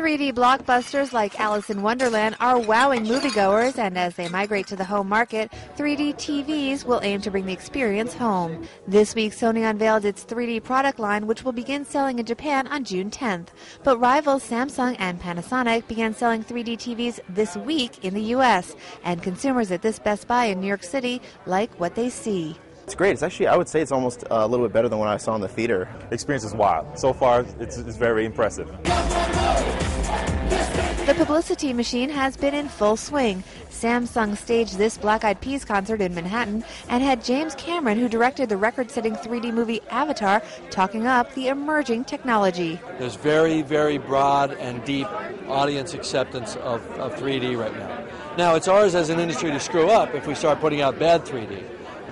3D blockbusters like Alice in Wonderland are wowing moviegoers, and as they migrate to the home market, 3D TVs will aim to bring the experience home. This week, Sony unveiled its 3D product line, which will begin selling in Japan on June 10th. But rivals Samsung and Panasonic began selling 3D TVs this week in the U.S., and consumers at this Best Buy in New York City like what they see. It's great. It's actually, I would say it's almost a little bit better than what I saw in the theater. The experience is wild. So far, it's very impressive. The publicity machine has been in full swing. Samsung staged this Black Eyed Peas concert in Manhattan and had James Cameron, who directed the record-setting 3D movie Avatar, talking up the emerging technology. There's very, very broad and deep audience acceptance of 3D right now. Now, it's ours as an industry to screw up if we start putting out bad 3D.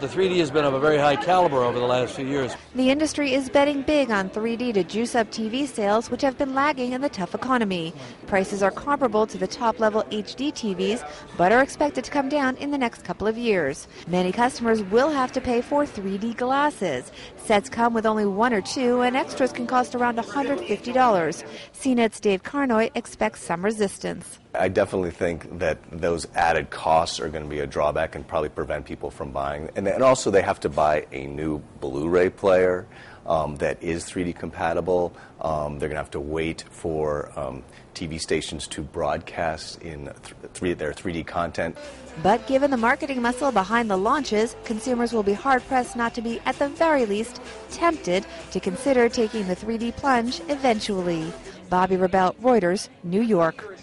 The 3D has been of a very high caliber over the last few years. The industry is betting big on 3D to juice up TV sales, which have been lagging in the tough economy. Prices are comparable to the top-level HD TVs, but are expected to come down in the next couple of years. Many customers will have to pay for 3D glasses. Sets come with only one or two, and extras can cost around $150. CNET's Dave Carnoy expects some resistance. I definitely think that those added costs are going to be a drawback and probably prevent people from buying. And also they have to buy a new Blu-ray player that is 3D compatible. They're going to have to wait for TV stations to broadcast in their 3D content. But given the marketing muscle behind the launches, consumers will be hard-pressed not to be, at the very least, tempted to consider taking the 3D plunge eventually. Bobby Rebell, Reuters, New York.